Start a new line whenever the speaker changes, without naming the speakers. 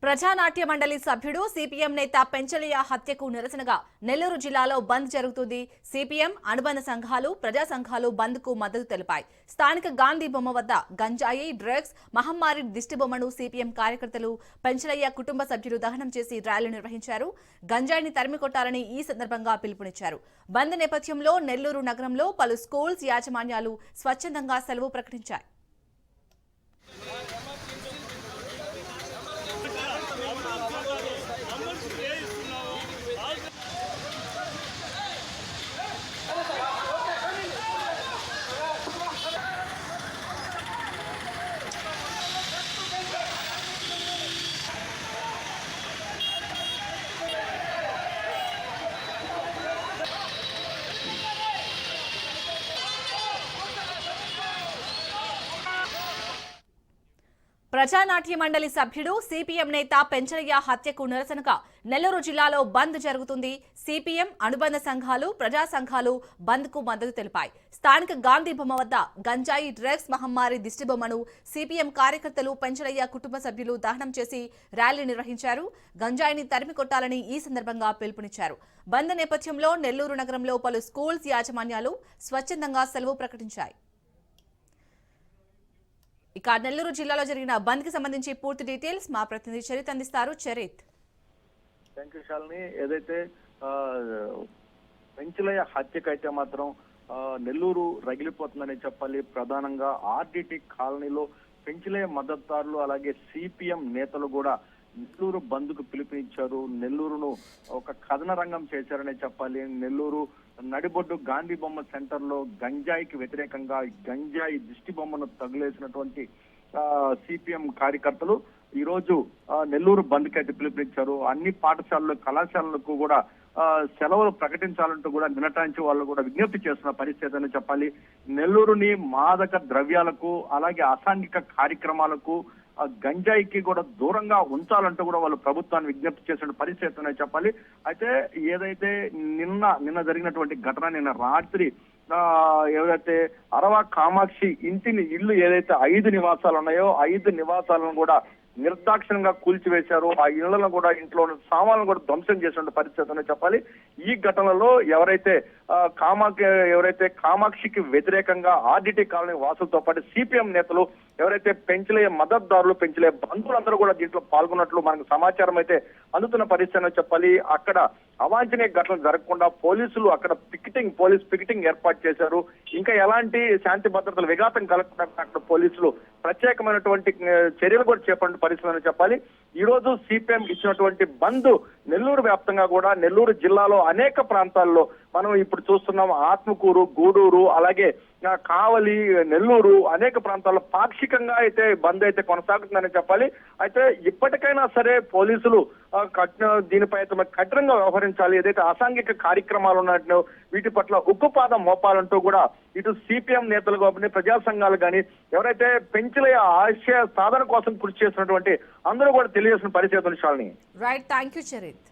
ప్రజానాట్య మండలి సభ్యుడు సిపిఎం నేత పెంచలయ్య హత్యకు నిరసనగా నెల్లూరు జిల్లాలో బంద్ జరుగుతుంది. సిపిఎం అనుబంధ సంఘాలు, ప్రజా సంఘాలు బంద్ కు మద్దతు తెలిపాయి. స్థానిక గాంధీ బొమ్మ వద్ద గంజాయి, డ్రగ్స్, మహమ్మారి దిష్టిబొమ్మను సిపిఎం కార్యకర్తలు, పెంచలయ్య కుటుంబ సభ్యులు దహనం చేసి ర్యాలీ నిర్వహించారు. గంజాయిని తరిమి కొట్టాలని ఈ సందర్భంగా పిలుపునిచ్చారు. బంద్ నేపథ్యంలో నెల్లూరు నగరంలో పలు స్కూల్స్ యాజమాన్యాలు స్వచ్ఛందంగా సెలవు ప్రకటించాయి. ప్రజానాట్య మండలి సభ్యుడు సిపిఎం నేత పెంచలయ్య హత్యకు నిరసనగా నెల్లూరు జిల్లాలో బంద్ జరుగుతుంది. సిపిఎం అనుబంధ సంఘాలు, ప్రజా సంఘాలు బంద్ కు మద్దతు తెలిపాయి. స్థానిక గాంధీ బొమ్మ వద్ద గంజాయి, డ్రగ్స్, మహమ్మారి దిష్టిబొమ్మను సిపిఎం కార్యకర్తలు, పెంచలయ్య కుటుంబ సభ్యులు దహనం చేసి ర్యాలీ నిర్వహించారు. గంజాయిని తరిమి కొట్టాలని ఈ సందర్భంగా పిలుపునిచ్చారు. బంద్ నేపథ్యంలో నెల్లూరు నగరంలో పలు స్కూల్స్ యాజమాన్యాలు స్వచ్ఛందంగా సెలవు ప్రకటించాయి. ఇక నెల్లూరు జిల్లాలో జరిగిన బంద్ కి సంబంధించి పూర్తి డీటెయిల్స్ మా ప్రతినిధి చరిత్ అందిస్తారు. చరిత్.
ఏదైతే పెంచలయ్య హత్యకైతే మాత్రం నెల్లూరు రగిలిపోతుందని చెప్పాలి. ప్రధానంగా ఆర్డిటి కాలనీలో పెంచలయ్య మద్దతుదారులు అలాగే సిపిఎం నేతలు కూడా నెల్లూరు బంద్ కు పిలుపునిచ్చారు. నెల్లూరును ఒక కథన రంగం చేశారనే చెప్పాలి. నెల్లూరు నడిబొడ్డు గాంధీ బొమ్మ సెంటర్ లో గంజాయికి వ్యతిరేకంగా గంజాయి దిష్టి బొమ్మను తగిలేసినటువంటి సిపిఎం కార్యకర్తలు ఈ రోజు నెల్లూరు బంద్ కి అయితే పిలుపునిచ్చారు. అన్ని పాఠశాలలు, కళాశాలలకు కూడా సెలవులు ప్రకటించాలంటూ కూడా నిన్నటాంచి వాళ్ళు కూడా విజ్ఞప్తి చేస్తున్న పరిస్థితి అని చెప్పాలి. నెల్లూరుని మాదక ద్రవ్యాలకు అలాగే అసాంఘిక కార్యక్రమాలకు గంజాయికి కూడా దూరంగా ఉంచాలంటూ కూడా వాళ్ళు ప్రభుత్వాన్ని విజ్ఞప్తి చేసిన పరిస్థితి అని చెప్పాలి. అయితే ఏదైతే నిన్న జరిగినటువంటి ఘటన, నిన్న రాత్రి ఏదైతే అరవా కామాక్షి ఇల్లు ఏదైతే 5 నివాసాలు ఉన్నాయో 5 నివాసాలను కూడా నిర్దాక్షిణంగా కూల్చివేశారు. ఆ ఇళ్లను కూడా ఇంట్లో సామాన్లు కూడా ధ్వంసం చేసిన పరిస్థితి అని చెప్పాలి. ఈ ఘటనలో ఎవరైతే కామాక్షికి వ్యతిరేకంగా ఆర్డిటి కాలనీ వాసులతో పాటు సిపిఎం నేతలు, ఎవరైతే పెంచలయ్య మద్దతుదారులు, పెంచలయ్య బంధువులందరూ కూడా దీంట్లో పాల్గొన్నట్లు మనకు సమాచారం అయితే అందుతున్న పరిస్థితి అని చెప్పాలి. అక్కడ అవాంఛనీయ ఘటనలు జరగకుండా పోలీసులు అక్కడ పోలీస్ పికెటింగ్ ఏర్పాటు చేశారు. ఇంకా ఎలాంటి శాంతి భద్రతలు విఘాతం కలగకుండా అక్కడ పోలీసులు ప్రత్యేకమైనటువంటి చర్యలు కూడా చేపట్టిన పరిస్థితి అని చెప్పాలి. ఈ రోజు సిపిఎం ఇచ్చినటువంటి బంద్ నెల్లూరు వ్యాప్తంగా కూడా, నెల్లూరు జిల్లాలో అనేక ప్రాంతాల్లో మనం ఇప్పుడు చూస్తున్నాం. ఆత్మకూరు, గూడూరు, అలాగే కావలి, నెల్లూరు అనేక ప్రాంతాల్లో పాక్షికంగా అయితే బంద్ అయితే కొనసాగుతుందని చెప్పాలి. అయితే ఇప్పటికైనా సరే పోలీసులు దీనిపై అయితే కఠినంగా వ్యవహరించాలి. ఏదైతే అసాంఘిక కార్యక్రమాలు ఉన్నట్టు వీటి పట్ల ఉక్కుపాదం మోపాలంటూ కూడా ఇటు సిపిఎం నేతలు కానీ, ప్రజా సంఘాలు కానీ, ఎవరైతే పెంచలయ్య ఆశయ సాధన కోసం కృషి చేసినటువంటి అందరూ కూడా తెలియజేసిన పరిస్థితులు.
Right, thank you Charith.